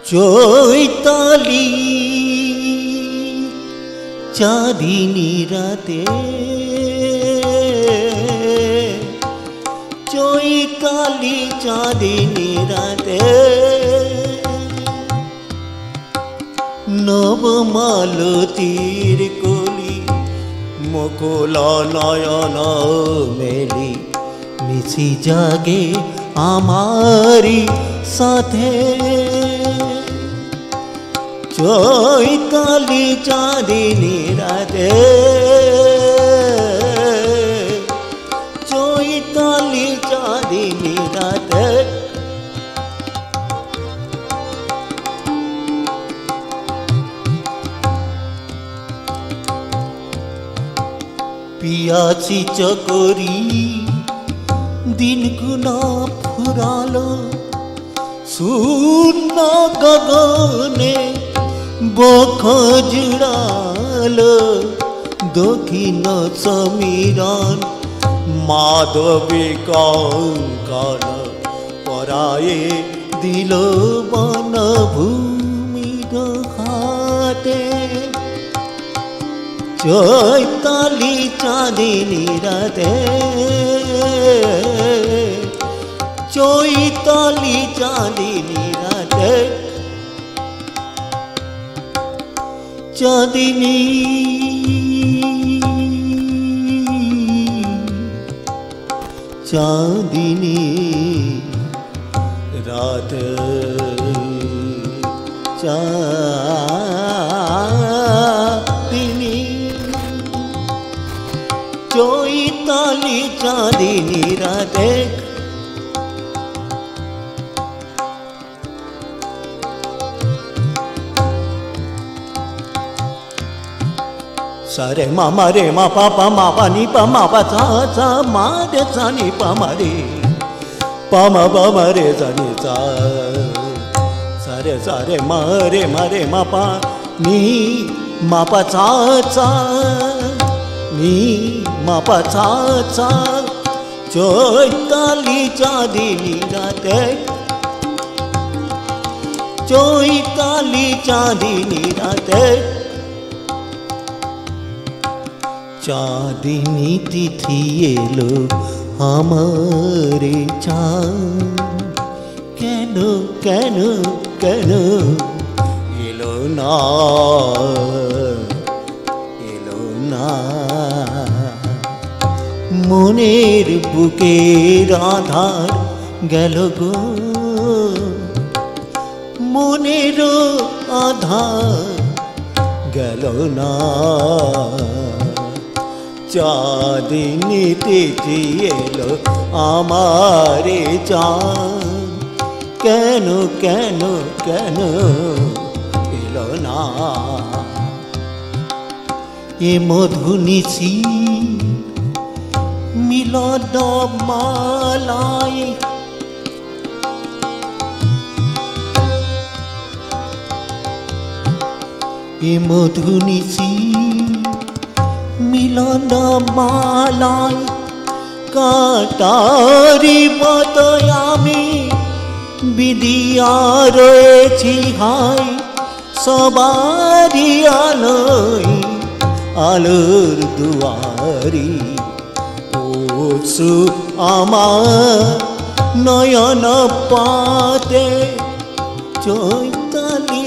চৈতালি চাঁদিনী রাতে, চৈতালি চাঁদিনী রাতে, নবমালতীর কলি মুকুল নয়ন মেলি মিছি জাগে আমারি সাথে। চৈতালি চাঁদিনী রাতে, চৈতালি চাঁদিনী রাতে, পিয়াছি চকরি দিন গুনা ফুরালো, শূন্য গগনে বখ জুড়ালো, দক্ষিণ সমীরণ মাধবী কঙ্কন পরায়ে দিল বনভূমির হাতে। চৈতালি চাঁদিনী রাতে, চৈতালি চাঁদিনী রাতে, চাঁদিনী চাঁদিনী রাতে, চাঁদিনী, চৈতালি চাঁদিনী রাতে। सारे मामा रे मा पापा मा पा नी पा मा पा सा सा मा रे सा नी पा मा रे पा मा रे सा नी सा। सारे सारे मा रे मा पा नी मा पा सा सा नी मा पा सा सा। चैताली चाँदिनी राते, चैताली चाँदिनी राते, चाँदिनी तिथि एलो हमारे चाँद, केनो केनो केनो एलो ना, एलो ना। মনের বুকের আধার গেল গো, মনের আধার গেল না। চাঁদিনী তিথি এলো আমারে চাঁদ, কেন কেন কেন এলো না। এ মধুনিশি মিলন মালাই, এ মধুনিশি মিলন মালাই, কাটারি মতো আমি বিধিয়া রয়েছি হাই, সবারি আলোয় আলোর দুয়ারি। ওসু আমার নয়ন পাতে, চৈতালি